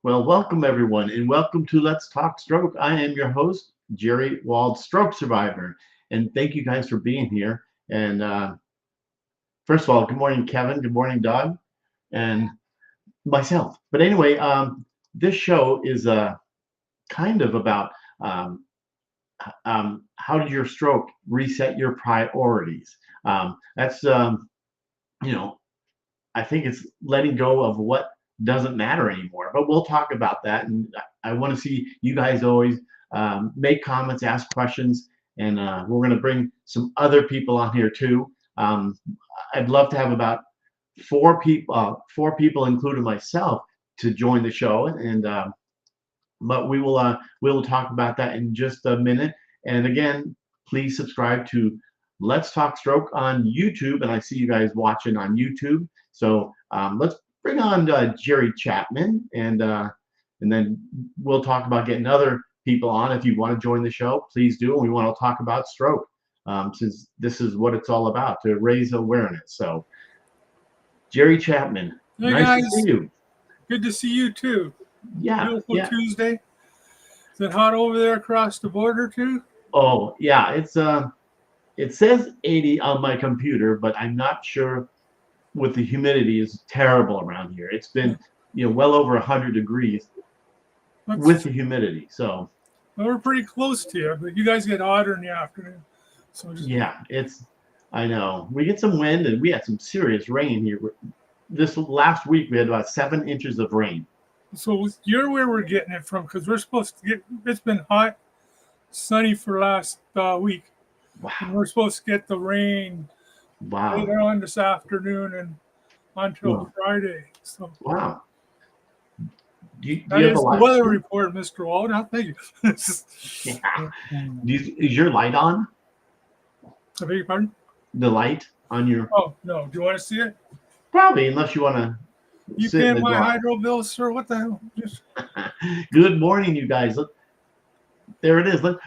Well, welcome everyone, and welcome to Let's Talk Stroke. I am your host, Jerry Wald, stroke survivor, and thank you guys for being here. And first of all, good morning, Kevin. Good morning, Doug, and myself. But anyway, this show is kind of about um, how did your stroke reset your priorities. That's you know I think it's letting go of what doesn't matter anymore. But we'll talk about that. And I want to see you guys always make comments, ask questions, and we're going to bring some other people on here too. Um, I'd love to have about four people, including myself, to join the show. And but we will talk about that in just a minute. And again, please subscribe to Let's Talk Stroke on YouTube. And I see you guys watching on YouTube. So let's bring on Jerry Chapman, and then we'll talk about getting other people on. If you want to join the show, please do. And we want to talk about stroke, since this is what it's all about, to raise awareness. So Jerry Chapman, Hey nice to guys, see you. good to see you too. Yeah, Beautiful yeah. Tuesday. Is it hot over there across the border too? Oh, yeah. It says 80 on my computer, but I'm not sure. With the humidity is terrible around here. It's Yeah, been well over 100 degrees with that's the humidity. So well, we're pretty close to you, but you guys get hotter in the afternoon. So just yeah, it's I know we get some wind and we had some serious rain here. This last week we had about 7 inches of rain. so you're where we're getting it from because we're supposed to get. It's been hot, sunny for last week, and Wow, we're supposed to get the rain wow, later on this afternoon and until wow, Friday. So wow. Do that you have a is the light? weather report, Mr. Wald. Now, thank you. Yeah. Is your light on? I beg your pardon? The light on your Oh no, do you want to see it? probably unless you want to You sit in paying the my dark. hydro bill, sir? What the hell? Just Good morning, you guys. Look, there it is. Look,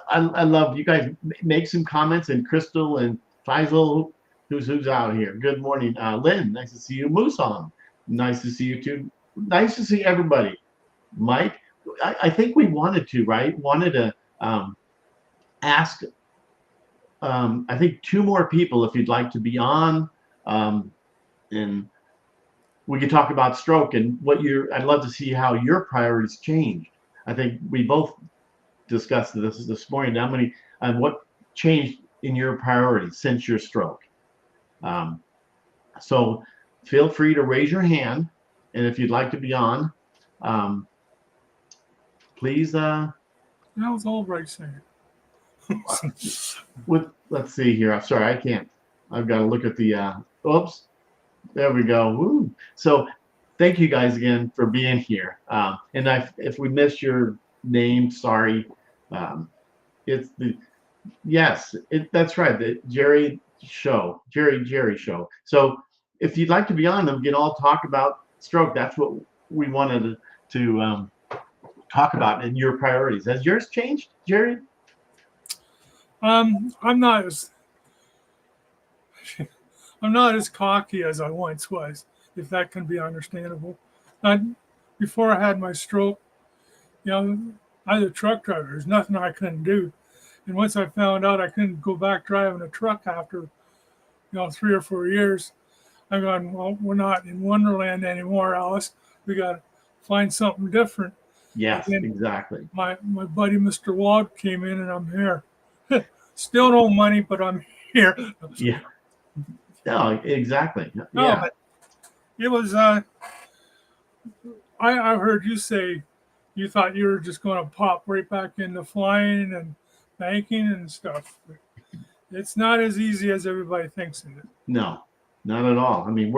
I love you guys. Make some comments. And Crystal and Faisal, who's out here. Good morning, Lynn. Nice to see you. Musong, nice to see you too. Nice to see everybody. Mike, I think we wanted to, right? Wanted to ask. I think two more people if you'd like to be on, um, and we could talk about stroke and what your. I'd love to see how your priorities changed. I think we both discussed this morning. How many and what changed in your priorities since your stroke? Um, so feel free to raise your hand, and if you'd like to be on, um, please. that was all right saying. With let's see here. I'm sorry, I can't. I've got to look at the. Oops. There we go. Woo. So thank you guys again for being here. And if we missed your name, sorry. Um, it's the Yes, that's right. The Jerry show. So if you'd like to be on, we can all talk about stroke. That's what we wanted to talk about and your priorities. Has yours changed, Jerry? I'm not as I'm not as cocky as I once was, if that can be understandable. I, before I had my stroke, you know, I was a truck driver. There's nothing I couldn't do. And once I found out I couldn't go back driving a truck after, 3 or 4 years, I gone, well, we're not in Wonderland anymore, Alice. We got to find something different. And Yes, then exactly. my buddy Mr. Wald came in, and I'm here. Still no money, but I'm here. Yeah. No, exactly. No, Yeah. but it was. I heard you say you thought you were just going to pop right back into flying and banking and stuff. It's not as easy as everybody thinks it is. No, not at all. I mean,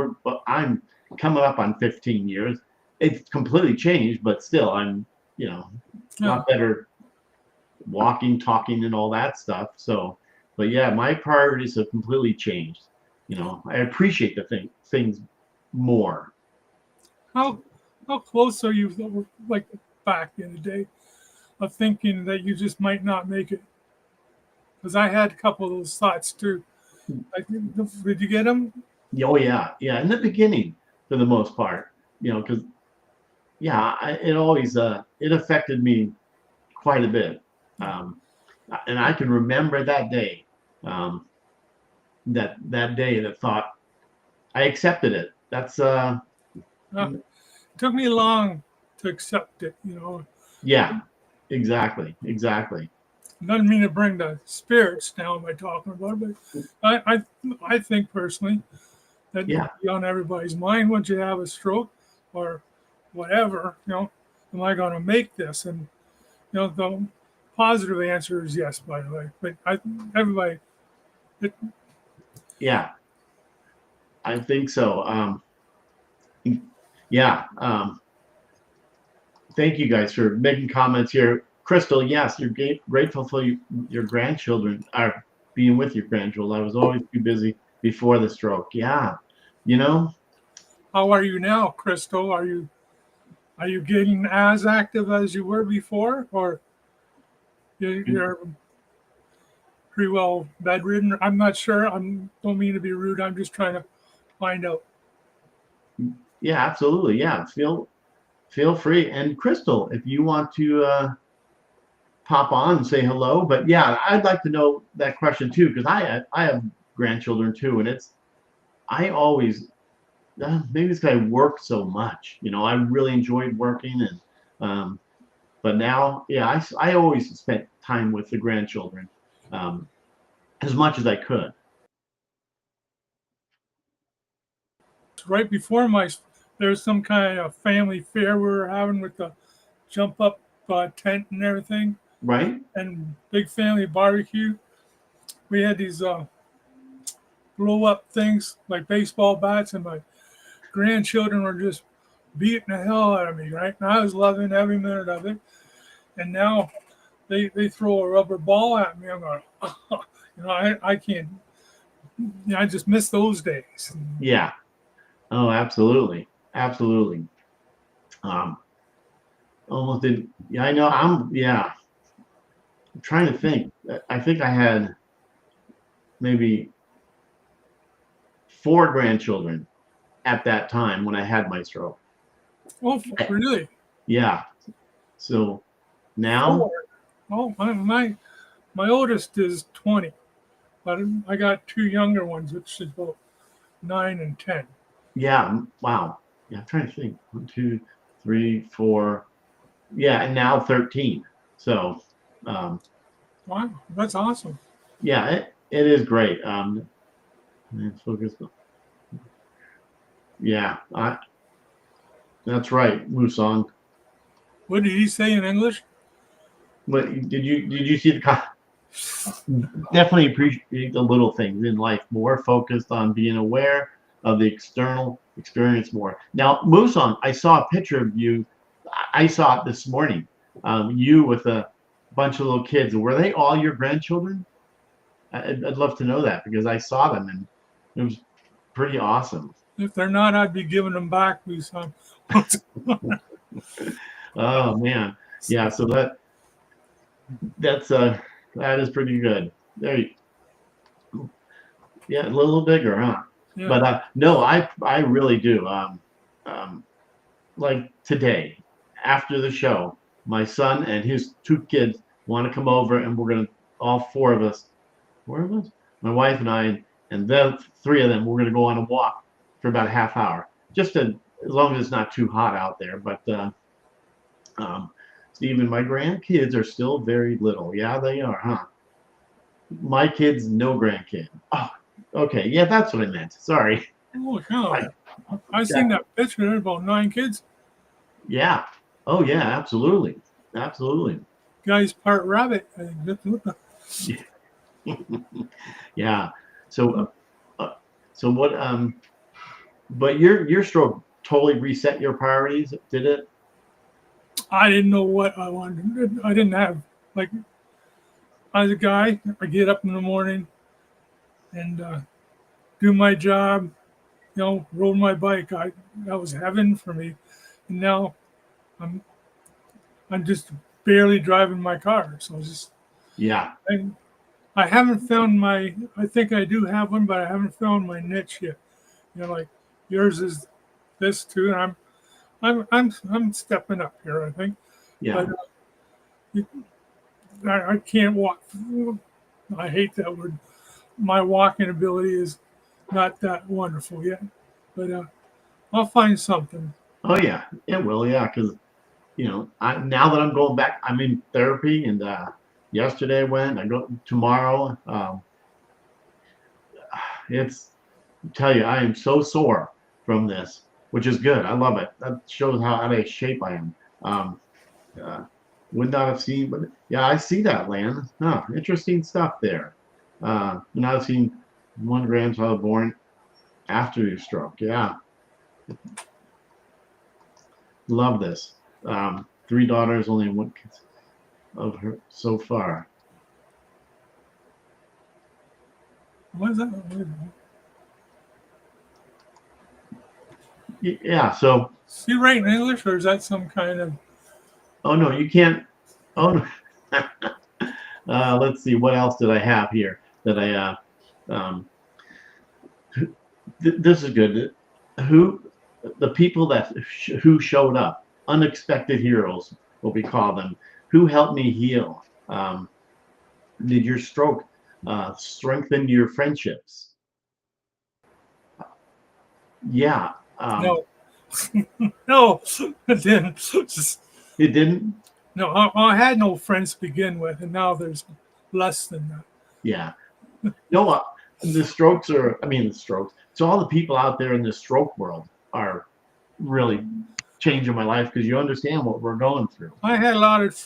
I'm coming up on 15 years. It's completely changed, but still, I'm a Yeah. lot better walking, talking, and all that stuff. So, but yeah, my priorities have completely changed. I appreciate things more. How how close are you, like back in the day, of thinking that you just might not make it? Because I had a couple of those thoughts too. Like, did you get them? Oh yeah, yeah. In the beginning, for the most part, because yeah, it always it affected me quite a bit. Um, and I can remember that day, um, that day that thought I accepted it. That's Uh, it took me long to accept it. yeah, exactly, exactly. Doesn't mean to bring the spirits down by talking about it, but I think personally that Yeah, be on everybody's mind once you have a stroke or whatever. Am I going to make this? And the positive answer is yes. By the way, but everybody, it, yeah, I think so. Yeah. Thank you guys for making comments here. Crystal, yes, you're grateful for your grandchildren are being with your grandchildren. I was always too busy before the stroke. Yeah, you know, how are you now, Crystal? Are you getting as active as you were before, or you're pretty well bedridden? I'm not sure. I don't mean to be rude. I'm just trying to find out. yeah, absolutely. Yeah, feel free. And Crystal, if you want to pop on and say hello, but yeah, I'd like to know that question too because I have grandchildren too, and it's I always maybe it's because I worked so much. I really enjoyed working, and but now, yeah, I always spent time with the grandchildren um, as much as I could. Right before there's some kind of family fair we were having with the jump up tent and everything, Right? and big family barbecue. We had these blow up things like baseball bats, and my grandchildren were just beating the hell out of me, right? And I was loving every minute of it. And now they throw a rubber ball at me. I'm going, I can't. I just miss those days. Yeah. Oh, absolutely, absolutely. Um, almost did. Yeah, I know. Yeah. I'm trying to think. I think I had maybe 4 grandchildren at that time when I had my stroke. Oh, really? Yeah. So now, 4? Oh, my oldest is 20, but I got 2 younger ones, which is about 9 and 10. yeah. Wow. Yeah. I'm trying to think. 1, 2, 3, 4. Yeah, and now 13. So, um, Wow, that's awesome. yeah, it is great. Focus. Yeah, that's right, Musong. What did he say in English? But did you see definitely appreciate the little things in life more, focused on being aware of the external experience more. Now, Musong, I saw a picture of you. I saw it this morning. You with a bunch of little kids. Were they all your grandchildren? I'd love to know that because I saw them and it was pretty awesome. If they're not, I'd be giving them back to son. Oh man, yeah. So that's that is pretty good. There, yeah, a little bigger, huh? Yeah. But no, I really do. Um, like today, after the show, my son and his 2 kids want to come over, and we're gonna all 4 of us, 4 of us, my wife and I, and the 3 of them, we're gonna go on a walk for about a half hour, just to, as long as it's not too hot out there. But um, Stephen, my grandkids are still very little. Yeah, they are, huh? My kids, no grandkid. Oh, okay. Yeah, that's what I meant. Sorry. Oh, cow. Like, I seen that picture. There's about 9 kids. yeah. Oh, yeah, absolutely. Absolutely. Guy's part rabbit. I think Yeah. So, so what, but your stroke totally reset your priorities, did it? I didn't know what I wanted. I didn't have, like, as a guy, I get up in the morning and do my job, roll my bike. That was heaven for me. And now I'm I'm just barely driving my car. So it's just Yeah. I, I haven't found my. I think I do have one, but I haven't found my niche yet. Like yours is this too, and I'm stepping up here, I think. Yeah. But I can't walk. I hate that word. My walking ability is not that wonderful yet, but I'll find something. Oh yeah, it will. Yeah, because now that I'm going back, I'm in therapy, and yesterday I went. I go tomorrow. It's tell you, I am so sore from this, which is good. I love it. That shows how out of shape I am. Um, uh, would not have seen, but yeah, I see that, Lan. Huh, interesting stuff there. Not seen one grandchild born after your stroke. Yeah, love this. Three daughters, only one kid of her so far. What is that? Wait a minute. Yeah. So, Is he right in English, or is that some kind of? oh no, you can't. Oh no. Let's see. What else did I have here that I? Um, this is good. Who the people who showed up, unexpected heroes, what we call them, who helped me heal. Did your stroke strengthen your friendships? Yeah. No, no, it didn't. It didn't. No, I had no friends to begin with, and now there's less than that. Yeah. No, the strokes are. I mean, the strokes. So all the people out there in the stroke world are really changing my life because you understand what we're going through. I had a lot of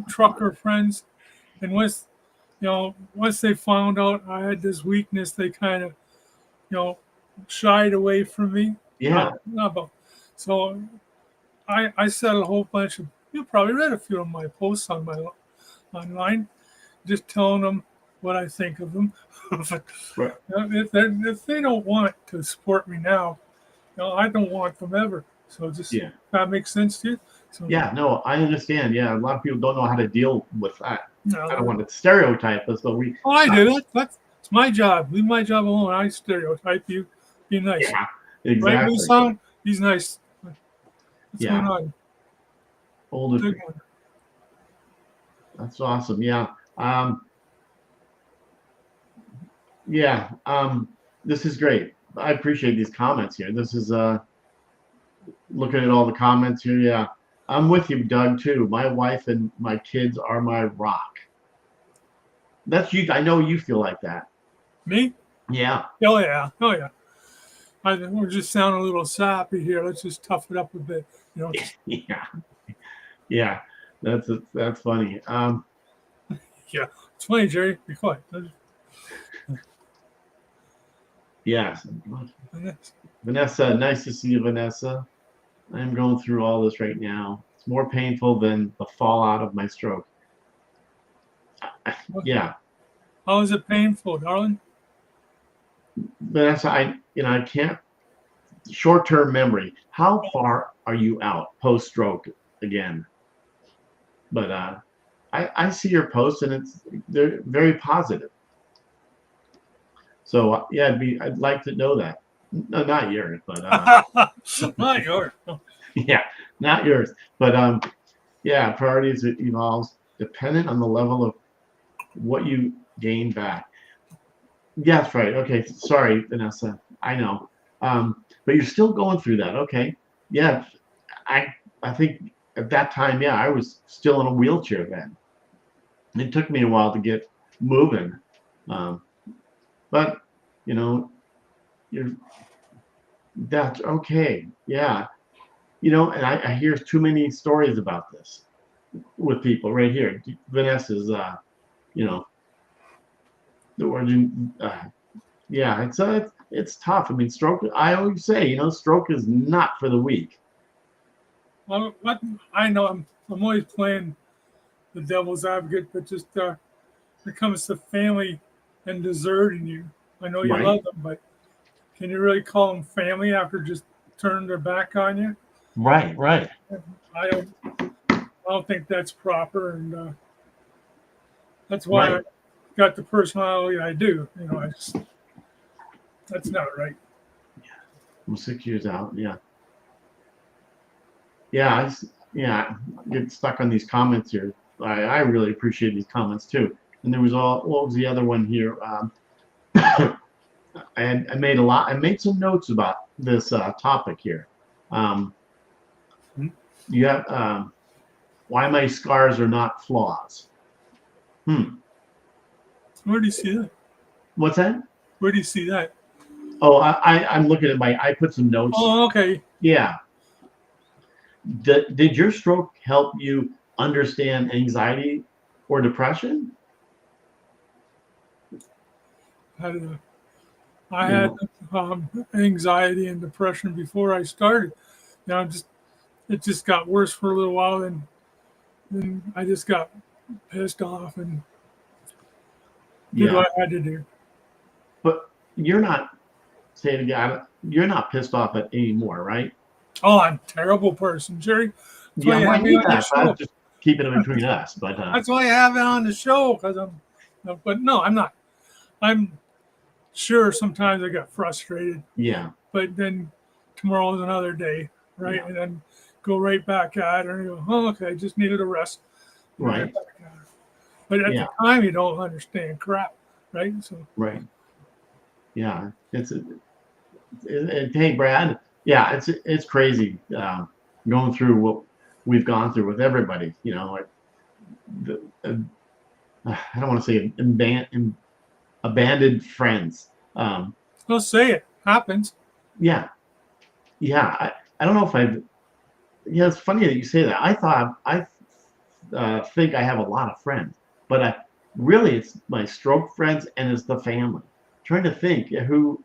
trucker friends, and once they found out I had this weakness, they kind of, shied away from me. Yeah. So I said a whole bunch of. You probably read a few of my posts on my online, just telling them what I think of them. But Right. if they don't want to support me now, I don't want them ever. So just Yeah. that makes sense to you. So Yeah. No, I understand. Yeah. A lot of people don't know how to deal with that. no, I don't want to stereotype us, but we. oh, I do. That's my job. Leave my job alone. I stereotype you. Be nice. Yeah. Right, Exactly. Musan? He's nice. What's Yeah. going on? Older. Good one. That's awesome. Yeah. Yeah. This is great. I appreciate these comments here. This is looking at all the comments here. Yeah. I'm with you, Doug, too. My wife and my kids are my rock. That's you. I know you feel like that. Me? Yeah. Oh yeah. Oh yeah. We're just sounding a little sappy here. Let's just tough it up a bit. Yeah. Yeah. That's funny. Yeah. It's funny, Jerry. Be quiet. Yes. Vanessa, nice to see you, Vanessa. I'm going through all this right now. It's more painful than the fallout of my stroke. Yeah. How is it painful, darling? Vanessa, I can't. Short-term memory. How far are you out post-stroke again? But I see your posts and they're very positive. So yeah, I'd like to know that. No, not yours, but Not yours. yeah, not yours. But yeah, priorities evolves dependent on the level of what you gain back. Yes, right. Okay, sorry, Vanessa. I know. But you're still going through that. Okay. Yeah, I think at that time, yeah, I was still in a wheelchair then. It took me a while to get moving. But you're that's okay. Yeah. And I hear too many stories about this with people right here. Vanessa's the origin yeah, it's tough. I mean, stroke. I always say, stroke is not for the weak. Well, I know I'm always playing the devil's advocate, but just when it comes to family and deserting you, I know you Right. love them, but can you really call them family after just turning their back on you? Right. Right. I don't think that's proper, and that's why Right. I got the personality I do. That's not right. I'm 6 years out. Yeah. Yeah, yeah, I get stuck on these comments here. I really appreciate these comments too. And there was what was the other one here? I made a lot. I made some notes about this topic here. Um, you have why my scars are not flaws. Where do you see that? What's that? Where do you see that? Oh, I'm looking at I put some notes. Oh, okay. Yeah. Did your stroke help you understand anxiety or depression? I You had know, anxiety and depression before I started. It just got worse for a little while, and then I just got pissed off and did yeah. what I had to do. But you're not saying again, you're not pissed off at anymore, right? Oh, I'm a terrible person, Jerry. That's why Yeah, you well, I have me knew on the that, but I'm show. just keeping it between us. But That's why I have it on the show, because I'm. No, but no, I'm not. I'm sure sometimes I get frustrated, yeah, but then tomorrow's another day, right? yeah, And then go right back at it and go, oh, okay, I just needed a rest. And right right, back at it. But at yeah, the time, you don't understand crap, right? So, right, yeah. Hey, Brad. Yeah, it's crazy going through what we've gone through with everybody. You know, like I don't want to say abandoned friends. Um, let's say it happens. yeah, yeah. I don't know if I've. Yeah, it's funny that you say that. I thought I think I have a lot of friends, but really it's my stroke friends and it's the family. Trying to think who.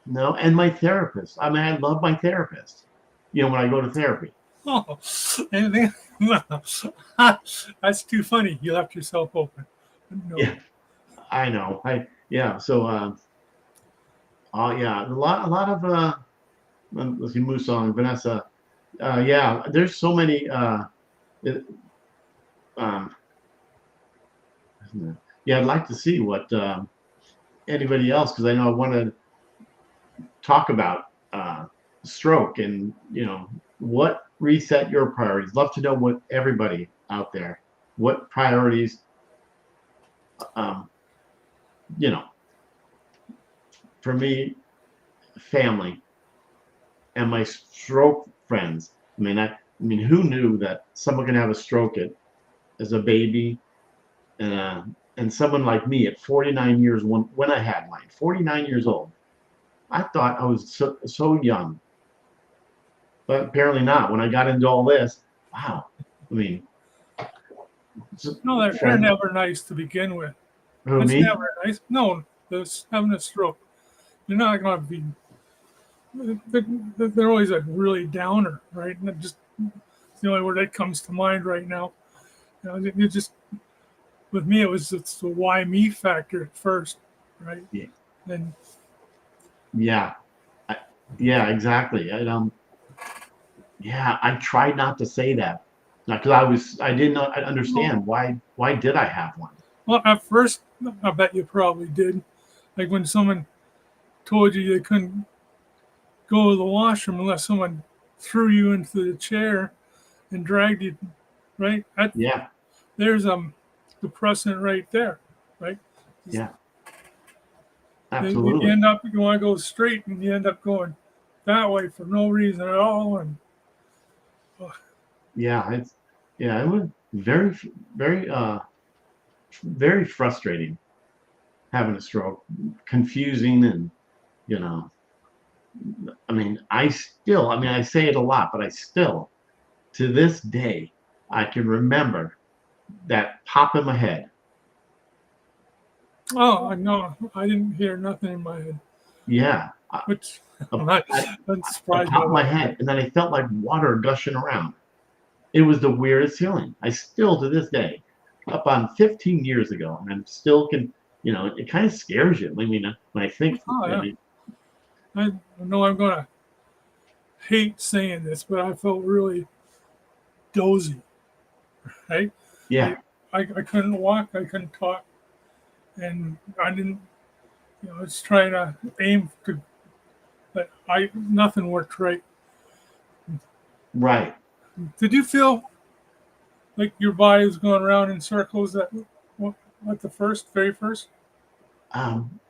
No, and my therapist. I mean, I love my therapist. You know, when I go to therapy. Oh, anything? That's too funny. You left yourself open. No. Yeah, I know. Yeah. So, yeah, a lot of let's see, Musa and Vanessa. Yeah, there's so many. It, um, yeah, I'd like to see what anybody else because I know I want to talk about stroke and what reset your priorities. Love to know what everybody out there what priorities um, you know for me family and my stroke friends. I mean who knew that someone can have a stroke as a baby and someone like me at 49 years when I had mine 49 years old. I thought I was so young, but apparently not. When I got into all this, wow. I mean, No, they're friend, never nice to begin with. who It's me? never nice. No, this having a stroke. You're not going to be. They're always a really downer, right? And it's the only word that comes to mind right now. You just with me, it's the why me factor at first, right? Yeah, And yeah, I, yeah, exactly. Yeah, I tried not to say that, because I didn't understand why did I have one? well, at first, I bet you probably did. Like when someone told you they couldn't go to the washroom unless someone threw you into the chair and dragged you, right? Yeah, There's the precedent right there, right? yeah, You absolutely. end up you want to go straight and you end up going that way for no reason at all, and Yeah, it was very very frustrating having a stroke, confusing, and you know, I say it a lot, but I still, to this day, I can remember that pop in my head. oh no, I didn't hear nothing in my head, Yeah, which a, I'm a surprised by pop in my that. head, and then I felt like water gushing around. It was the weirdest feeling. I still, to this day, up on 15 years ago, and I'm still it kind of scares you. I mean, when I think, Oh I yeah, mean, I know I'm gonna hate saying this, but I felt really dozy, right? yeah, Like I couldn't walk, I couldn't talk, and I didn't, I was trying to aim to, but I nothing worked right. right. Did you feel like your body was going around in circles at the very first?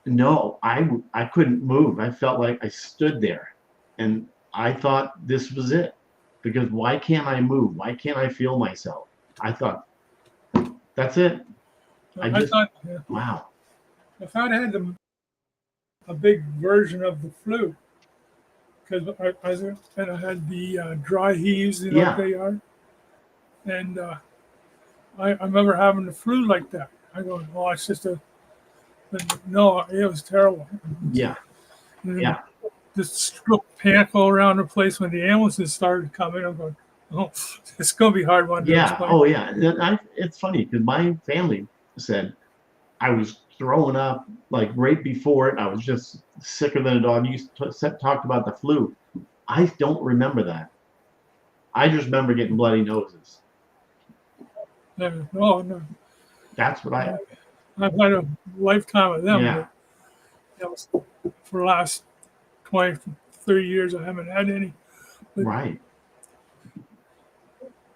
No, I couldn't move. I felt like I stood there, and I thought this was it. Because why can't I move? Why can't I feel myself? I thought that's it. I I just thought, yeah, wow. I thought I had a big version of the flu because I had the dry heaves, you know what Yeah, they are, and I remember having the flu like that. I go, oh, it's just a, but no, it was terrible. yeah, And yeah, just struck panic all around the place when the ambulances started coming. I'm going, oh, it's going to be a hard one to yeah. explain. Oh yeah. And it's funny because my family said I was throwing up like right before it. I was just sicker than a dog. Talked about the flu. I don't remember that. I just remember getting bloody noses. No, no, That's what I. I've had a lifetime of them, Yeah. but that was for the last 20, 30 years. I haven't had any. But Right.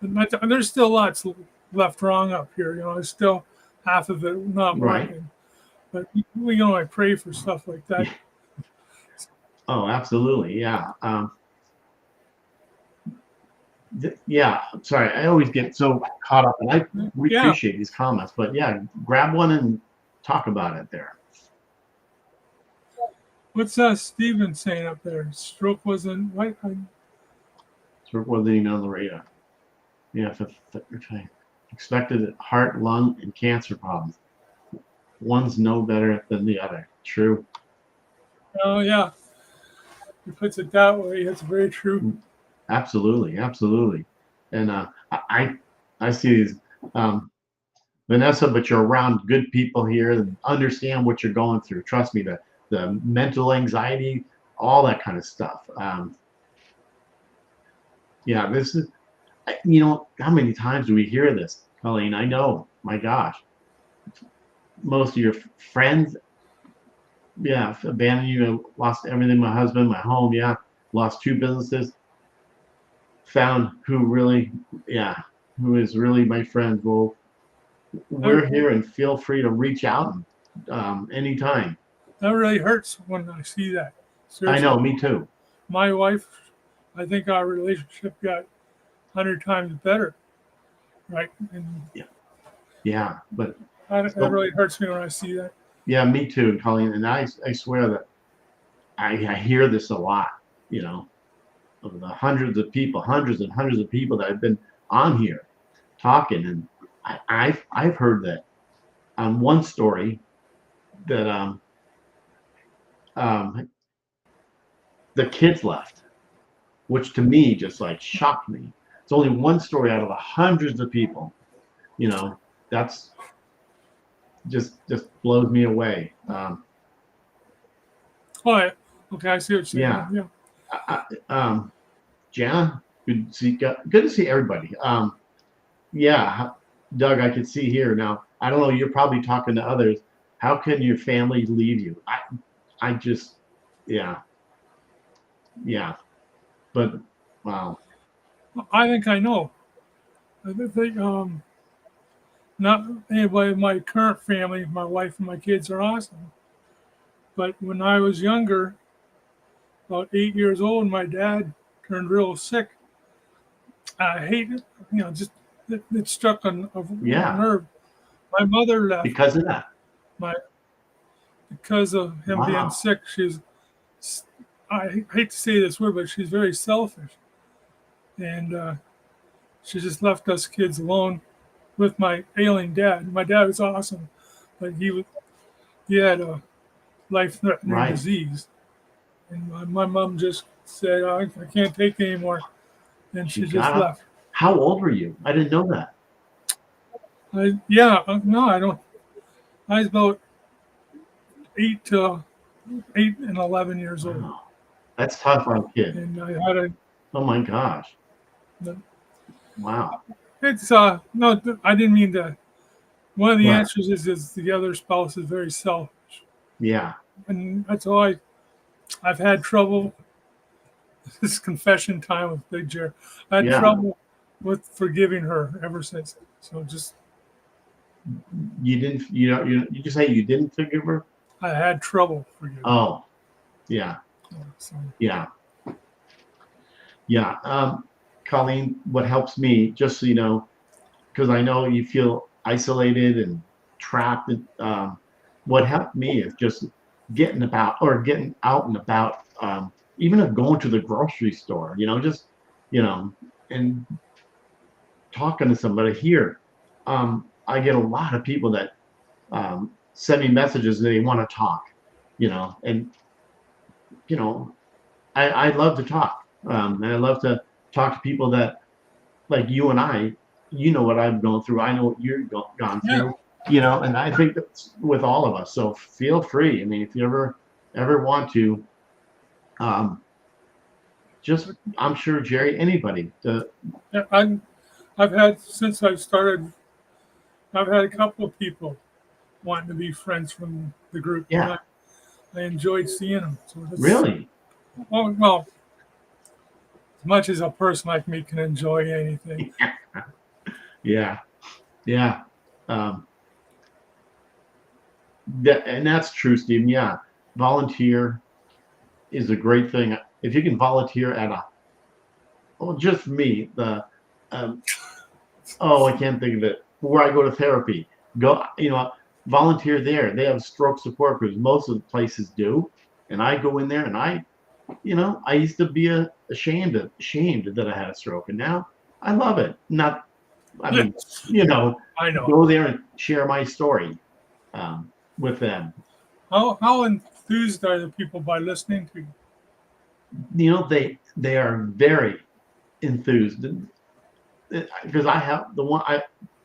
there's still lots left wrong up here. You know, there's still half of it not Right. working. But I pray for stuff like that. Oh, absolutely. Yeah. Yeah. Sorry, I always get so caught up, and we Yeah. appreciate these comments, but yeah, grab one and talk about it there. What's Steven saying up there? Stroke wasn't right. So it wasn't even on the radar. Yeah. If I expected heart, lung, and cancer problems. One's no better than the other. True. Oh yeah, he puts it that way. It's very true. Absolutely. Absolutely. And I see these. Vanessa, but you're around good people here and understand what you're going through. Trust me, the mental anxiety, all that kind of stuff. Yeah, this is, how many times do we hear this, Colleen? I know, my gosh, most of your friends, yeah, abandoned you, lost everything, my husband, my home, yeah, lost 2 businesses, found who really, yeah, who is really my friend. Well, we're here and feel free to reach out anytime. That really hurts when I see that. I Seriously, know, me too. my wife, I think our relationship got 100 times better, right? And Yeah, but that so, really hurts me when I see that. yeah, me too, Colleen. And I swear that I hear this a lot, of the hundreds and hundreds of people that have been on here talking, and I've heard that on one story that um the kids left, which to me just like shocked me. It's only one story out of the hundreds of people, that's just blows me away. Oh, yeah. Okay, I see what you're saying. Yeah. Yeah. Jana, good to see everybody. Yeah, Doug, I can see here now. I don't know. You're probably talking to others. How can your family leave you? I just, yeah, but wow. I think I know. I think not anybody in my current family, my wife and my kids are awesome. But when I was younger, about 8 years old, my dad turned real sick. I hate it, just it struck a Yeah, nerve. My mother left because of that. my because of him being Wow. sick. I hate to say this word, but she's very selfish, and she just left us kids alone with my ailing dad. My dad was awesome, but he had a life-threatening Right. disease, and my mom just said, I can't take it anymore, and she You just got it. left. How old were you? I didn't know that. No, I don't. I was about 8 and 11 years old, Wow. That's tough on a kid. and I had a. Oh my gosh. Wow. It's no, I didn't mean to. One of the Right. answers is the other spouse is very selfish, Yeah. and that's all I've had trouble. This is confession time with Big Jer. I had Yeah. trouble with forgiving her ever since. So just You didn't, you just say you didn't forgive her? I had trouble forgiving. Oh, yeah, Her. So yeah, yeah. Colleen, what helps me, just so you know, because I know you feel isolated and trapped. What helped me is just getting out and about, even of going to the grocery store, just, you know, and talking to somebody here. I get a lot of people that send me messages and they want to talk, and, you know, I love to talk. And I love to talk to people that, like you and I, what I've gone through. I know what you've gone yeah, through, and I think that's with all of us. So feel free. I mean, if you ever want to, um, I'm sure Jerry, anybody, yeah, I've had since I started. I've had a couple of people wanting to be friends from the group, and yeah, I enjoyed seeing them. So it's really, well, as much as a person like me can enjoy anything. yeah, yeah. Um, and that's true, Stephen. Yeah, volunteer is a great thing. If you can volunteer at just for me, um, oh, I can't think of it. Where I go to therapy, volunteer there. They have stroke support groups. Most of the places do, and I go in there and I used to be ashamed that I had a stroke, and now I love it. Not, I mean, Yes, you know, I know. go there and share my story with them. How enthused are the people by listening to you? They are very enthused because I have the one I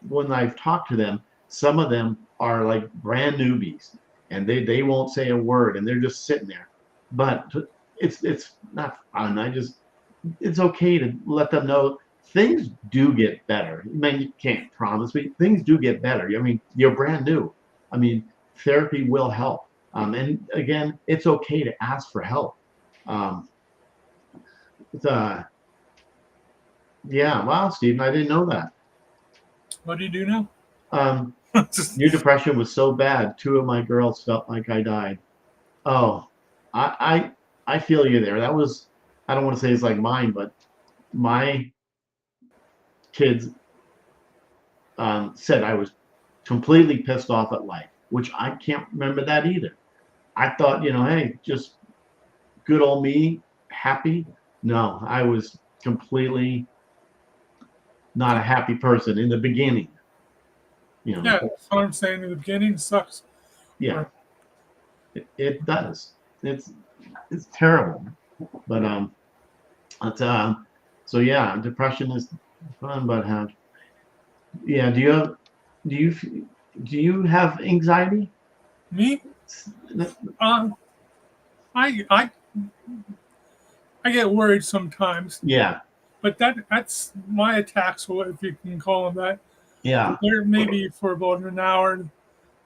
when I've talked to them, some of them are like brand newbies and they won't say a word and they're just sitting there. But it's not fun. It's okay to let them know things do get better. I mean, you can't promise, but things do get better. I mean, you're brand new. I mean, therapy will help. And again, it's okay to ask for help. Um, it's, yeah, wow, Stephen, I didn't know that. What do you do now? Um, Just, your depression was so bad. Two of my girls felt like I died. Oh, I feel you there. That was, I don't want to say it's like mine, but my kids said I was completely pissed off at life, which I can't remember that either. I thought, hey, just good old me, happy. No, I was completely not a happy person in the beginning. yeah, that's what I'm saying in the beginning. Sucks. Yeah, Or, it does. It's terrible, but it's so yeah, depression is fun, but yeah. Do you do you have anxiety? me, um, I I get worried sometimes, Yeah, but that's my attacks, if you can call them that. yeah, They're maybe for about an hour,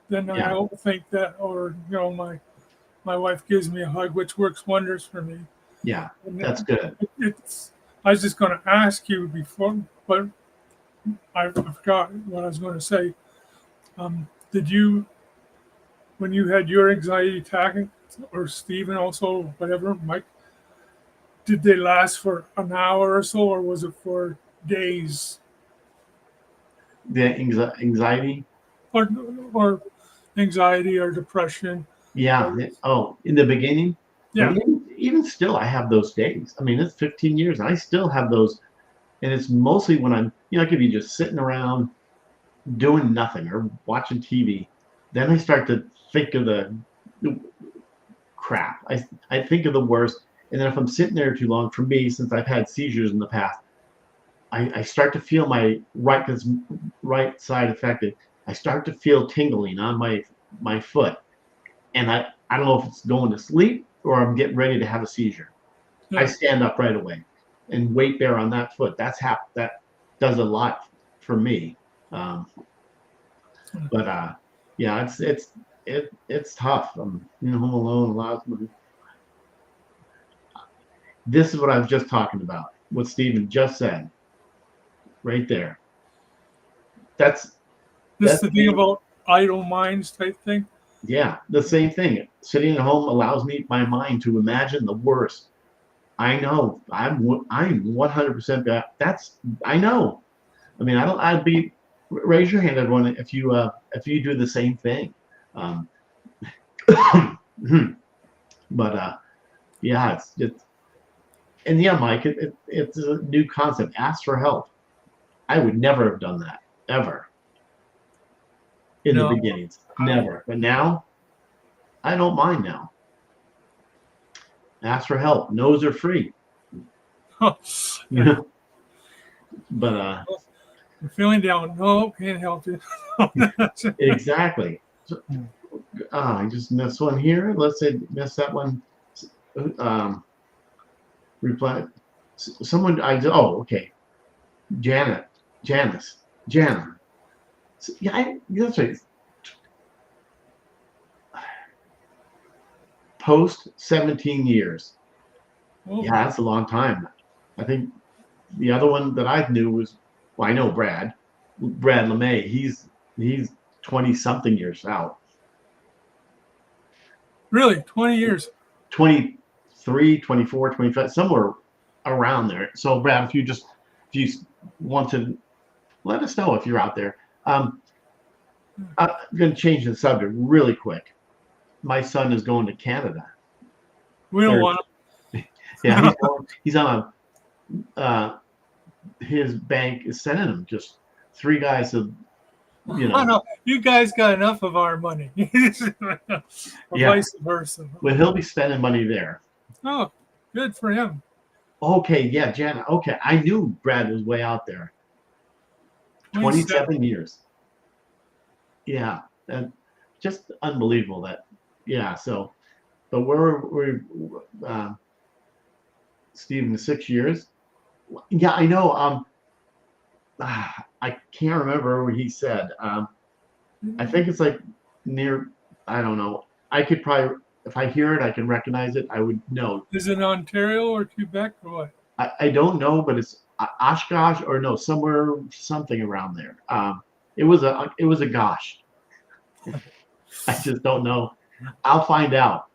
then I yeah, overthink that, or my wife gives me a hug, which works wonders for me. yeah. And That's good. it's I was just going to ask you before, but I forgot what I was going to say. Did you, when you had your anxiety attack, or Stephen also, whatever, Mike, did they last for an hour or so, or was it for days, The anxiety. or or anxiety or depression? Yeah. Oh, in the beginning, but Yeah, even still, I have those days. I mean, it's 15 years, and I still have those. And it's mostly when I could be just sitting around doing nothing or watching TV. Then I start to think of the crap. I think of the worst. And then if I'm sitting there too long, for me, since I've had seizures in the past, I start to feel my right side affected. I start to feel tingling on my foot, and I don't know if it's going to sleep or I'm getting ready to have a seizure. I yeah. stand up right away and weight bear on that foot. That does a lot for me. Um, but yeah, it's tough. I'm home alone a lot. This is what I was just talking about. What Stephen just said. right there. That's This the thing about idle minds type thing. yeah, the same thing. Sitting at home allows my mind to imagine the worst. I know I'm 100% that. That's I know. I mean, I'd be raise your hand, everyone, if you do the same thing. Um, but yeah, it's and yeah, Mike, it's a new concept. Ask for help. I would never have done that ever in the No, beginnings, never. But now, I don't mind now. Ask for help. No's are free. You know? But I'm feeling down. No, can't help you. exactly. So, I just missed one here. Let's say missed that one. Reply. Someone oh, okay. Janice. Jana. Yeah, that's right. Post 17 years. Oh, Yeah, that's a long time. I think the other one that I knew was, well, I know Brad LeMay. He's 20 something years out. really? 20 years? 23, 24, 25, somewhere around there. So Brad, if you want to let us know if you're out there. I'm going to change the subject really quick. My son is going to Canada. We don't want him. Yeah, he's on his bank is sending him just 3 guys of, you know. Oh, no, you guys got enough of our money. Yeah. Vice versa. Well, he'll be spending money there. Oh, good for him. Okay, yeah, Jana. Okay, I knew Brad was way out there. 27 years. Yeah, and just unbelievable that. Yeah, so, but we're Stephen, 6 years. Yeah, I know. I can't remember what he said. I think it's like near. I don't know. I could probably, if I hear it, I can recognize it. I would know. Is it Ontario or Quebec or what? I don't know, but it's Oshkosh or no, somewhere, something around there. It was a gosh. I just don't know. I'll find out.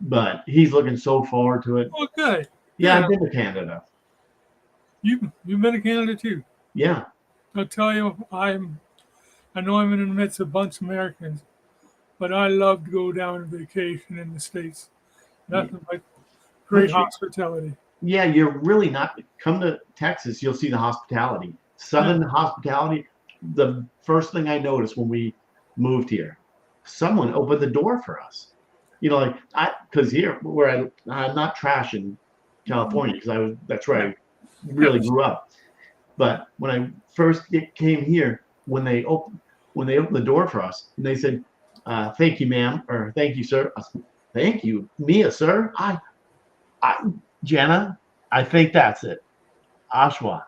But he's looking so forward to it. Oh, good. Yeah, I've been to Canada. You've been to Canada too. Yeah. I'll tell you, I know I'm in the midst of a bunch of Americans, but I love to go down on vacation in the States. Nothing like great hospitality. Yeah, you're really not. Come to Texas, you'll see the hospitality. Southern hospitality. The first thing I noticed when we moved here, someone opened the door for us. You know, like because here where I'm not trashing California because that's where I really grew up. But when I first came here, when they opened the door for us, and they said, "Thank you, ma'am," or "Thank you, sir." I said, "Thank you, Mia, sir." Jana, I think that's it. Oshawa,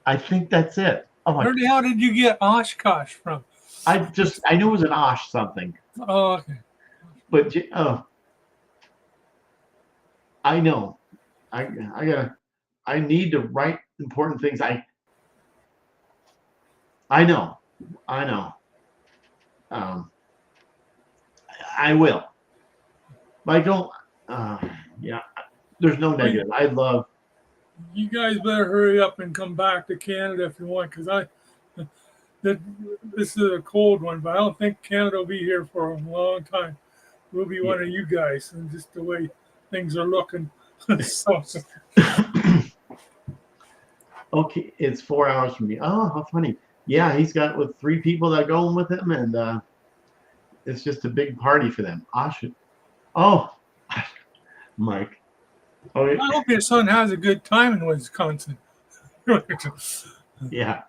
I think that's it. Oh my! Where the hell did you get Oshkosh from? I knew it was an Osh something. Oh, okay. But I know. I need to write important things. I know. I will. But I don't. Yeah. There's no negative. I love. You guys better hurry up and come back to Canada if you want, because this is a cold one, but I don't think Canada will be here for a long time. We'll be one of you guys, and just the way things are looking. So, okay, it's 4 hours from me. Oh, how funny. Yeah, he's got with 3 people that are going with him, and it's just a big party for them. Oh, Mike. Oh, I hope your son has a good time in Wisconsin. Yeah.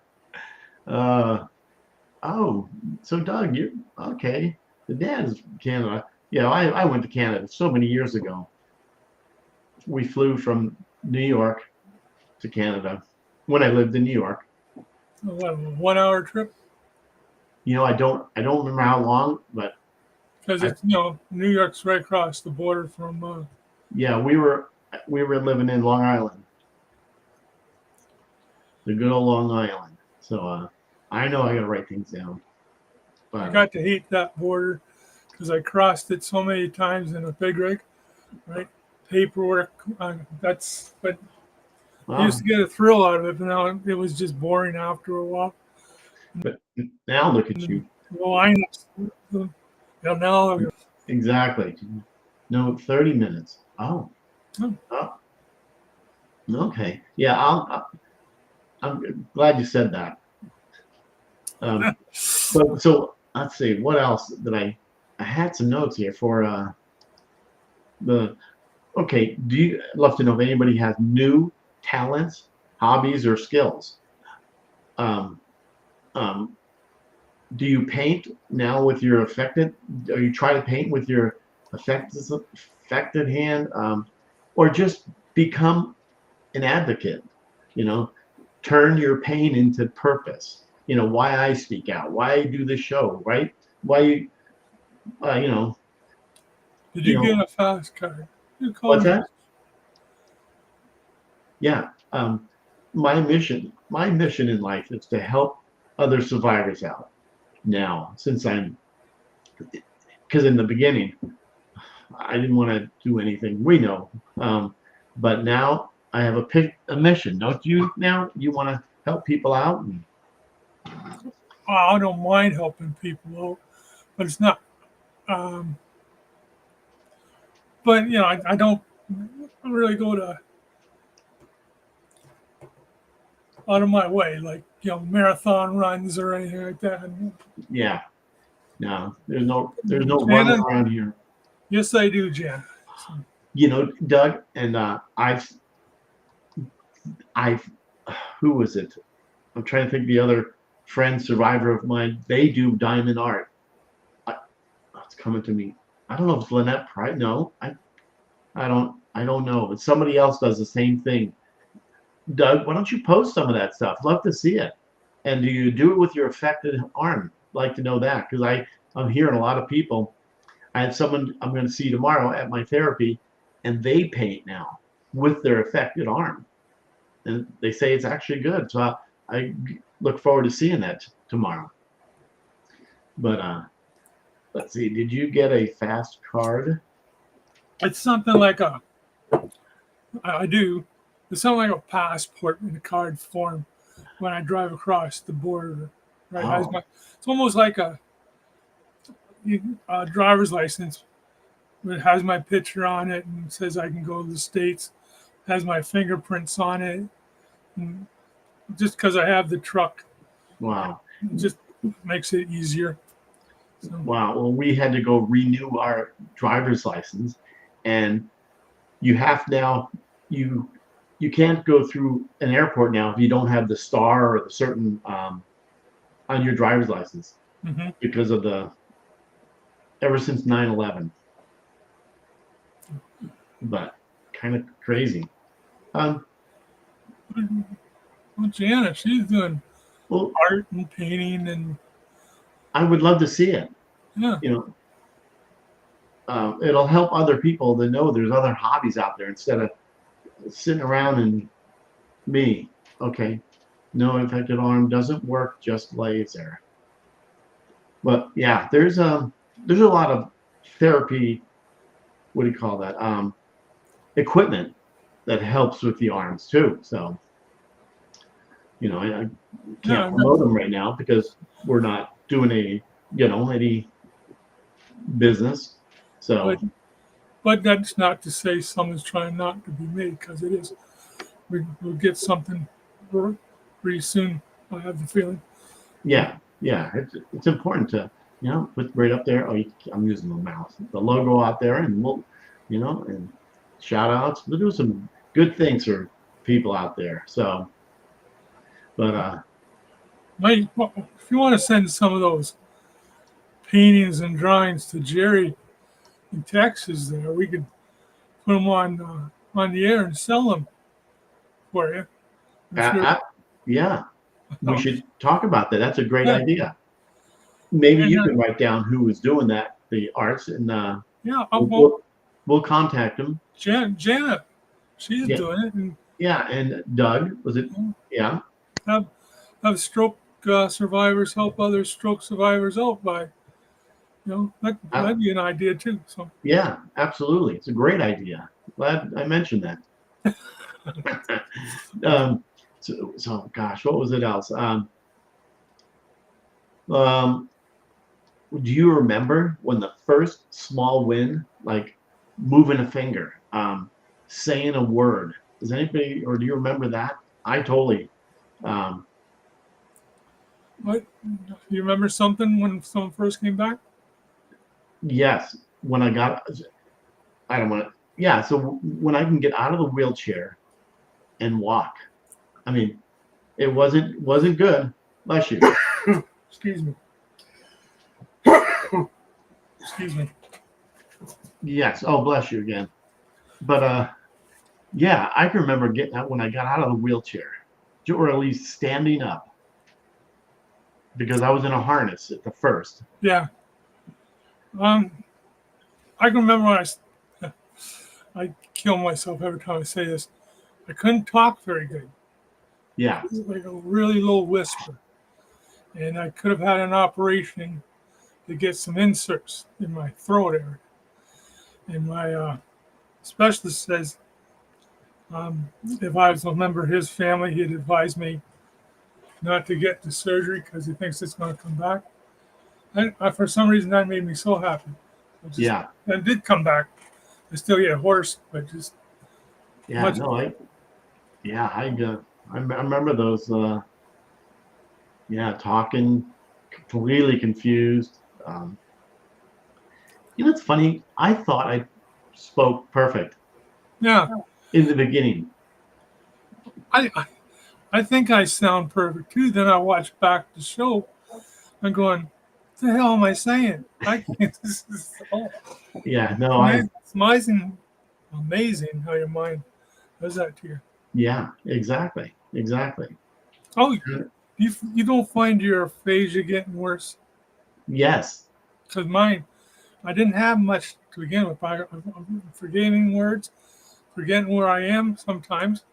Oh, so Doug, you're okay. The dad is Canada. Yeah, I went to Canada so many years ago. We flew from New York to Canada when I lived in New York. What, a 1 hour trip? You know, I don't remember how long, but because it's New York's right across the border from. Yeah, we were living in Long Island. the good old Long Island. So I know I got to write things down. I But got to hate that border because I crossed it so many times in a big rig, right? Paperwork, but I used to get a thrill out of it, but now it was just boring after a while. but now look at And you. the lineups, now, Exactly. No, 30 minutes. Oh. Oh. Oh. Okay. Yeah, I'm glad you said that. So let's see, what else did I had some notes here for the okay. I'd love to know if anybody has new talents, hobbies, or skills. Um, um, do you paint now with your affected? Or you try to paint with your affected hand, or just become an advocate? You know, turn your pain into purpose. You know, why I speak out, why I do the show, right? Why you know, did you you know, get a fast card? You call what's me. that? Yeah. My mission in life is to help other survivors out. Now, because in the beginning, I didn't want to do anything. We know, but now I have a mission. Don't you? Now you want to help people out. I don't mind helping people out, but it's not. Um, but I don't really go out of my way, like marathon runs or anything like that. And Yeah. No, there's no running Jana, around here. yes, I do, Jan. So, You know, Doug, and I've, who was it? I'm trying to think the other friend survivor of mine. They do diamond art. It's coming to me. I don't know if it's Lynette Price. No, I don't know. But somebody else does the same thing. Doug, why don't you post some of that stuff? Love to see it. And do you do it with your affected arm? Like to know that because I'm hearing a lot of people. I have someone I'm going to see tomorrow at my therapy, and they paint now with their affected arm, and they say it's actually good. So I look forward to seeing that tomorrow. But let's see. Did you get a fast card? it's something like I do. It's something like a passport in a card form when I drive across the border. Right, Oh, it's almost like a driver's license. It has my picture on it and says I can go to the States. Has my fingerprints on it. And just because I have the truck, wow. it just makes it easier. So, Wow. Well, we had to go renew our driver's license, and you have now you can't go through an airport now if you don't have the star or the certain on your driver's license mhm. because of the ever since 9/11. But kind of crazy. Um, Well, Jana, she's doing well, art and painting and I would love to see it. yeah, You know, it'll help other people to know there's other hobbies out there instead of sitting around and me. Okay, no infected arm doesn't work, just lays there. But yeah, there's a lot of therapy. What do you call that? Equipment that helps with the arms too. So I can't yeah. promote them right now because we're not doing any business. So But that's not to say someone's trying not to be made because it is. We'll get something pretty soon. I have the feeling. yeah, it's important to put right up there. Oh, I'm using the mouse. The logo out there, and and shout outs. We'll do some good things for people out there. So, but If you want to send some of those paintings and drawings to Jerry in Texas, there we could put them on the air and sell them for you. I'm uh, sure. uh, yeah, we Oh, should talk about that. That's a great yeah, idea. Maybe and you can write down who was doing that, the arts, and yeah. we'll, Well, we'll, we'll contact them. Janet, she's Yeah, doing it, and yeah, and Doug was it? Yeah, have stroke survivors help other stroke survivors out by, that'd be an idea too. So Yeah, absolutely. It's a great idea. Glad I mentioned that. So gosh, what was it else? Um, do you remember when the first small win, like moving a finger, saying a word? Does anybody, or do you remember that? I totally. Um, what, you remember something when someone first came back? yes, when I got, I don't want to. Yeah, so when I can get out of the wheelchair and walk, I mean, it wasn't good. Bless you. Excuse me. Excuse me. Yes. Oh, bless you again. But yeah, I can remember getting out when I got out of the wheelchair, or at least standing up, because I was in a harness at the first. Yeah. I can remember when I kill myself every time I say this. I couldn't talk very good. Yeah. It was like a really low whisper. And I could have had an operation to get some inserts in my throat area. And my specialist says if I was a member of his family, he'd advise me not to get the surgery because he thinks it's going to come back. And for some reason, that made me so happy. Yeah. And it did come back. I still get hoarse, but just Yeah. much. No, I remember those. Yeah, talking, completely confused. It's funny. I thought I spoke perfect Yeah, in the beginning. I think I sound perfect too. Then I watch back the show. I'm going, what the hell am I saying? I can't. This is Yeah. No, it's amazing how your mind does that to you. Yeah, exactly. Exactly. Oh, you don't find your aphasia getting worse? Yes. Because mine, I didn't have much to begin with. I'm forgetting words, forgetting where I am sometimes,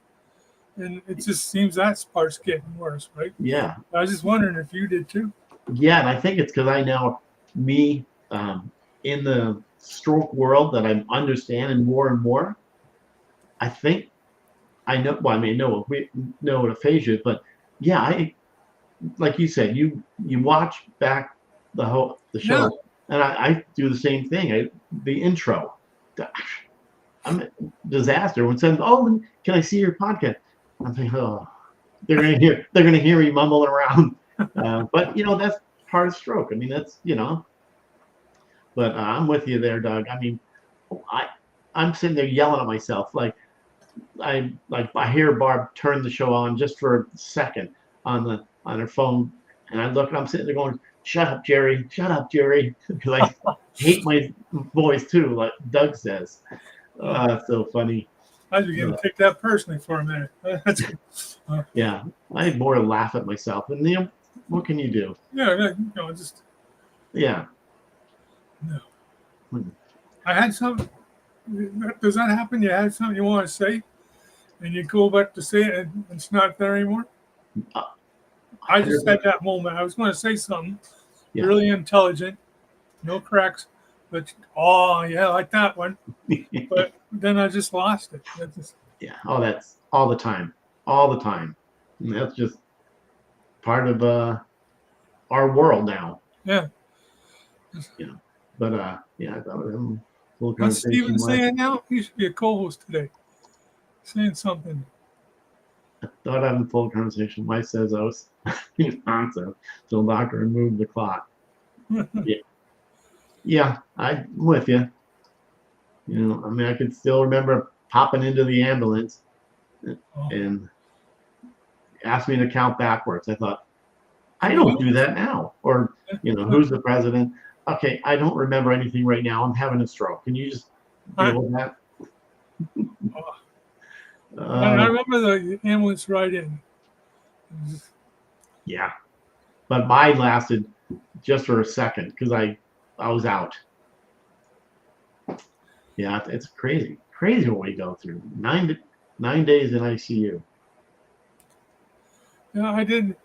and it just seems that part's getting worse, right? Yeah. I was just wondering if you did too. Yeah, and I think it's because I now me in the stroke world that I'm understanding more and more. I think I know. Well, I mean, we know what aphasia is, but yeah, I like you said, you watch back the Yeah, show, and I do the same thing. The intro, I'm a disaster. When someone, oh, can I see your podcast? I'm thinking, oh, they're gonna hear me mumbling around. But that's part of stroke. I mean, that's. But I'm with you there, Doug. I mean, I I'm sitting there yelling at myself I hear Barb turn the show on just for a second on her phone, and I'm sitting there going, "Shut up, Jerry! Shut up, Jerry!" Because I hate my voice too, like Doug says. It's so funny. I was beginning to take that personally for a minute. Yeah, I more laugh at myself, and what can you do? Yeah, just Yeah. no. Hmm. I had some. Does that happen? You had something you want to say, and you go back to say it, and it's not there anymore. Uh, I just had that moment. I was going to say something Yeah. really intelligent, no cracks, but oh yeah, like that one. But then I just lost it. Yeah. Oh, that's all the time. All the time. And that's just part of our world now. Yeah. But yeah, I thought full What's conversation Steven saying now? He should be a co-host today. Saying something. Thought I'm full conversation. Wife says I was nonsense. So the doctor removed the clot. Yeah, I'm with you. I mean, I could still remember popping into the ambulance and asked me to count backwards. I thought, I don't do that now. Or, who's the president? Okay, I don't remember anything right now. I'm having a stroke. Can you just deal with that? I remember the ambulance ride in. Yeah, but mine lasted just for a second because I was out. Yeah, it's crazy what we go through. 9 days in ICU. Yeah, I did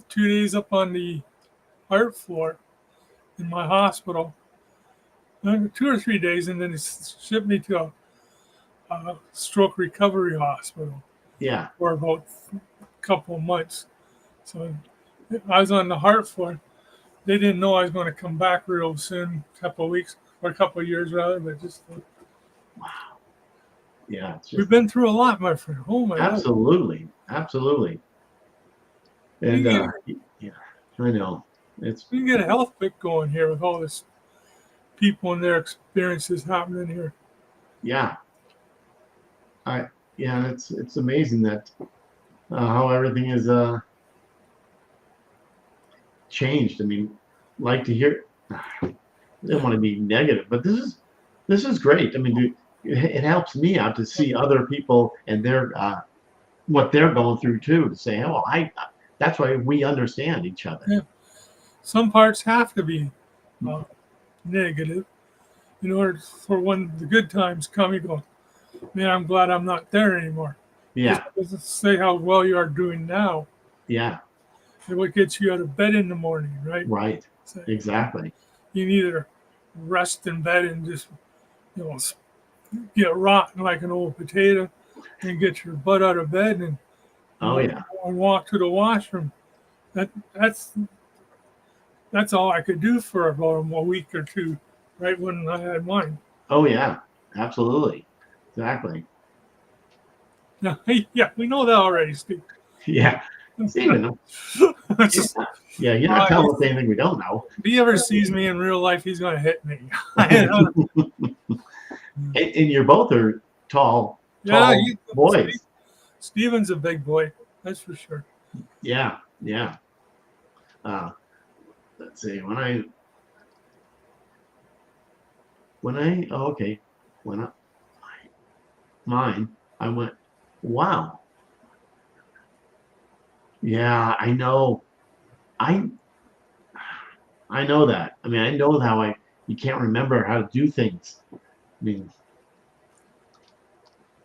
2 days up on the art floor in my hospital, 2 or 3 days, and then it shipped me to a stroke recovery hospital Yeah. for about a couple of months. So I was on the heart floor. They didn't know I was going to come back real soon, a couple of weeks or a couple of years rather, but just Yeah. It's we've just been through a lot, my friend. Oh my God. absolutely. Absolutely. And You yeah, I know. It's can get a health pick going here with all this people and their experiences happening here. yeah. Yeah, it's amazing that how everything is changed. I mean, like to hear. I don't want to be negative, but this is great. I mean, it helps me out to see other people and their what they're going through too. To say, oh, I that's why we understand each other. Yeah. Some parts have to be uh, negative in order for when the good times come, you go, man, I'm glad I'm not there anymore. Just Yeah, to say how well you are doing now yeah, and what gets you out of bed in the morning, right? right, So exactly. you can either rest in bed and just, you know, get rotten like an old potato and get your butt out of bed Oh yeah, and walk to the washroom. That that's all I could do for about a week or two, right when I had mine. oh yeah, absolutely, exactly. Now, hey, yeah, we know that already, Steve. Yeah, Stephen. It's Yeah, just, yeah, you're not telling us anything we don't know. if he ever sees me in real life, he's going to hit me. And you're both are tall, Yeah, boys. Steven's a big boy, that's for sure. Yeah, yeah. Uh, let's see. Oh, okay, when I mine, I went, wow. Yeah, I know. I I know that. I mean, I know how you can't remember how to do things. I mean,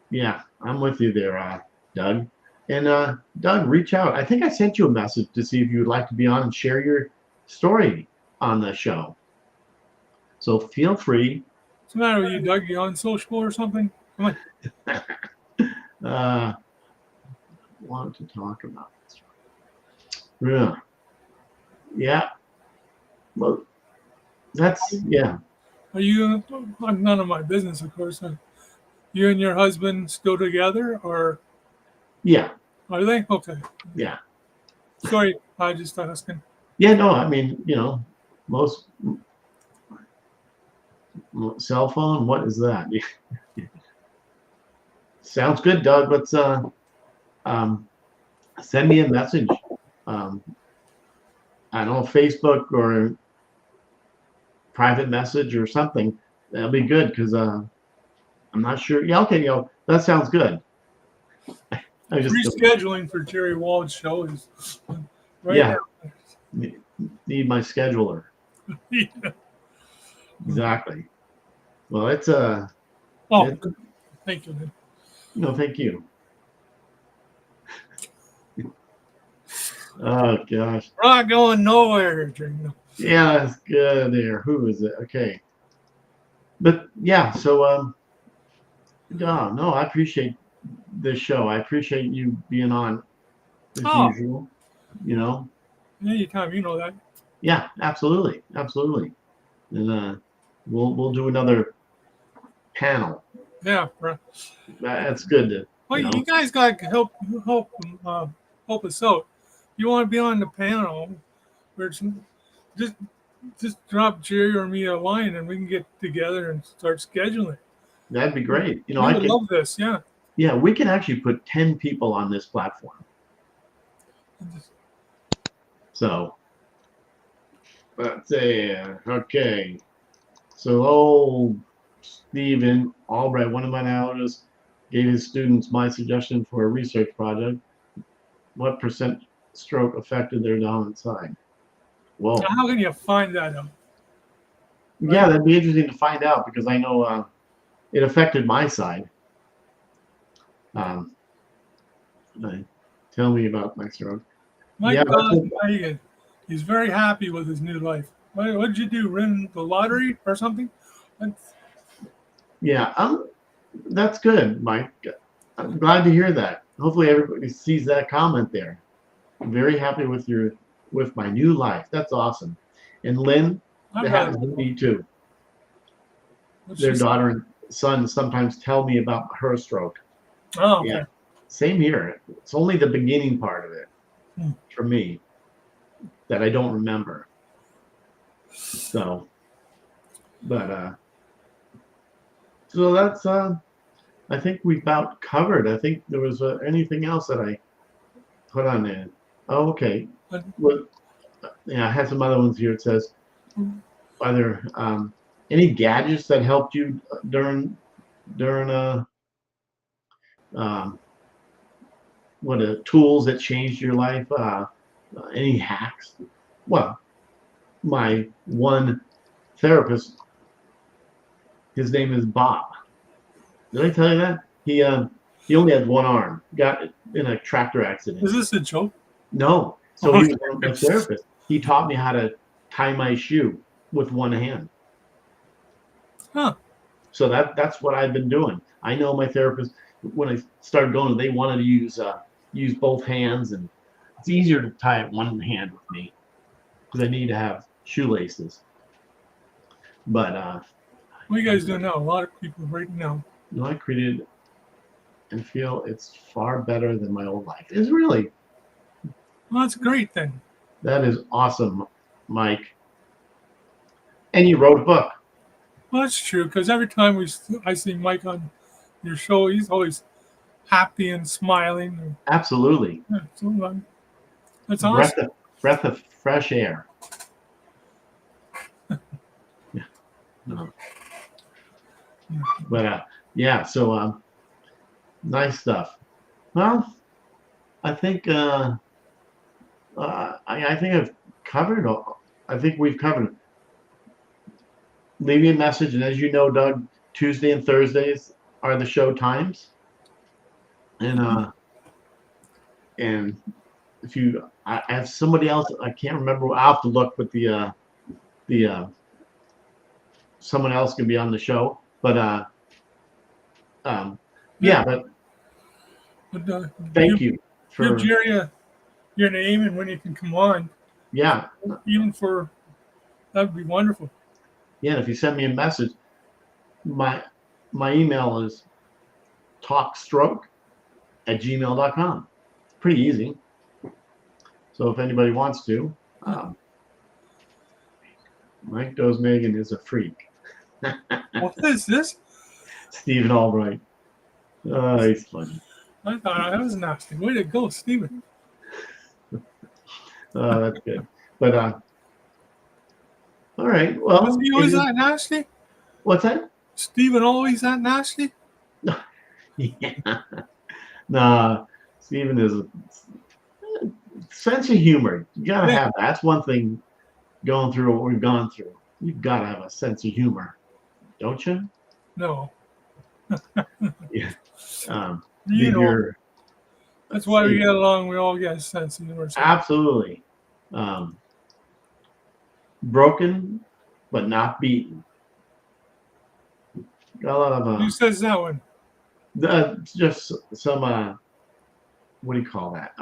yeah, I'm with you there, Doug. And Doug, reach out. I think I sent you a message to see if you would like to be on and share your story on the show. So feel free. What's the matter with you, Doug? You unsociable or something? Come on. Want to talk about this? Yeah, yeah. Well, yeah. Are you, none of my business, of course. You and your husband still together, or Yeah, are they? Okay. yeah. Sorry, I just asking. Yeah, no, I mean, most cell phone, what is that? Sounds good, Doug. Let's um, send me a message. Um, I don't know, Facebook or private message or something. That'll be good because I'm not sure. Yeah, okay, that sounds good. I just Rescheduling for Jerry Wald's show is right yeah, now. need my scheduler. Yeah. Exactly. Well, it's Oh, thank you, man. no, thank you. Oh gosh. We're not going nowhere, Jerry. No. Yeah, it's good there. Who is it? Okay. But yeah, so no, I appreciate this show. I appreciate you being on as Oh, usual. You know. anytime, you know that. Yeah, absolutely, absolutely. And we'll do another panel. Yeah, bro. That's good to Well, you guys got to help us out. You want to be on the panel, or just drop Jerry or me a line, and we can get together and start scheduling. That'd be great. I would love this. Yeah. Yeah, we can actually put 10 people on this platform. So let's say, okay. So old Stephen Albright, one of my analysts, gave his students my suggestion for a research project. What percent stroke affected their dominant side? Whoa. Now, how can you find that out? Yeah, that'd be interesting to find out because I know it affected my side. Tell me about my stroke. My Yeah, God, he's very happy with his new life. What did you do? Win the lottery or something? That's- yeah, that's good, Mike. I'm glad to hear that. Hopefully everybody sees that comment there. I'm very happy with my new life. That's awesome. And Lynn, I'm that rather. happens to me too. What's Their she say? daughter and son sometimes tell me about her stroke. Oh, Yeah, okay. same here. It's only the beginning part of it Hmm. for me that I don't remember. So, but so that's I think we about covered. I think there was anything else that I put on there. Oh, okay. But- Well, yeah, I had some other ones here. It says, Hmm. are there any gadgets that helped you during um, tools that changed your life? Any hacks? Well, my one therapist, his name is Bob. Did I tell you that? He only had one arm. Got in a tractor accident. Is this a joke? No. So he was Okay. my therapist. He taught me how to tie my shoe with one hand. Huh. So that's what I've been doing. I know my therapist. When I started going, they wanted to use both hands, and it's easier to tie it one hand with me because I need to have shoelaces. But What are you guys doing now? A lot of people right now. no, I created and feel it's far better than my old life. It's really Well, that's great then. that is awesome, Mike. And you wrote a book. Well, that's true because every time I see Mike on your show, he's always happy and smiling. Absolutely. Yeah, so, that's breath awesome. of breath of fresh air. Yeah. No. But yeah, so nice stuff. Well, I think I think I've covered all. I think we've covered. Leave me a message, and as you know, Doug, Tuesday and Thursdays are the show times, and if I have somebody else, I can't remember. I'll have to look, but the someone else can be on the show, but yeah, but But, thank you give for Jerry your name and when you can come on, yeah. even for that'd be wonderful. Yeah, if you send me a message, my email is talkstroke@gmail.com. Pretty easy. So if anybody wants to, Mike Goes Megan is a freak. What is this? Stephen Albright. He's funny. I thought that was nasty. Way to go, Stephen. That's good. But all right. Well, Was he always that nasty? what's that? Stephen always that nasty? Yeah. Nah, Stephen is a sense of humor. You gotta have that. That's one thing going through what we've gone through. You've got to have a sense of humor, don't you? No. Yeah. You know, that's let's why we see. get along. We all get a sense of humor. Absolutely. Broken, but not beaten. Got a lot of Who says that one? just some what do you call that?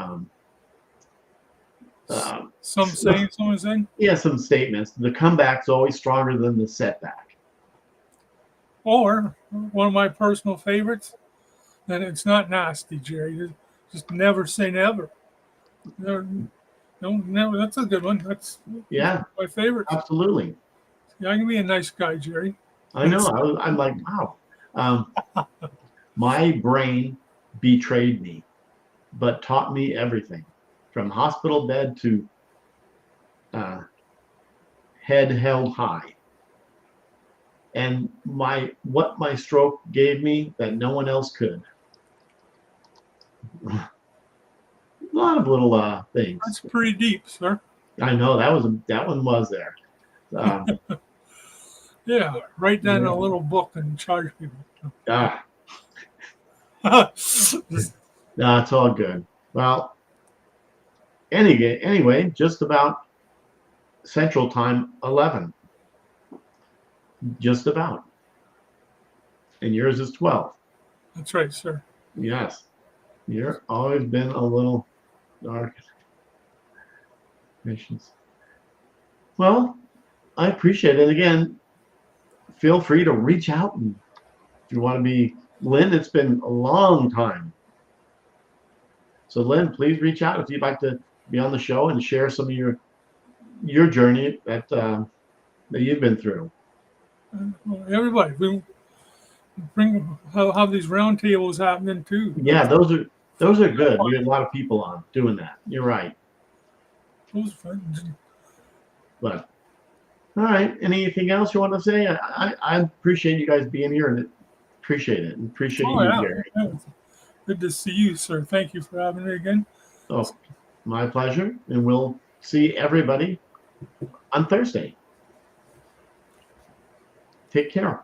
Some saying, someone saying? Yeah, some statements. The comeback's always stronger than the setback. Or one of my personal favorites, then it's not nasty, Jerry. Just never say never. Never. That's a good one. That's my favorite. Absolutely. Yeah, I can be a nice guy, Jerry. I know. I'm like, wow. My brain betrayed me, but taught me everything, from hospital bed to head held high. And what my stroke gave me that no one else could. A lot of little things. That's pretty deep, sir. I know that one was there. Yeah, write that in a little book and charge people. Ah, That's all good. Well, anyway, just about Central Time 11. Just about. And yours is 12. That's right, sir. Yes. You're always been a little dark. Patience. Well, I appreciate it. Again, feel free to reach out and if you want to be Lynn, it's been a long time. So Lynn, please reach out if you'd like to be on the show and share some of your journey that you've been through. Well, everybody, we bring have these round tables happening too. Yeah, those are good. We had a lot of people on doing that. You're right. Those are fun. But all right, anything else you want to say? I appreciate you guys being here and appreciate it. And appreciate Oh you, yeah, Gary. yeah. Good to see you, sir. Thank you for having me again. Oh, my pleasure. And we'll see everybody on Thursday. Take care.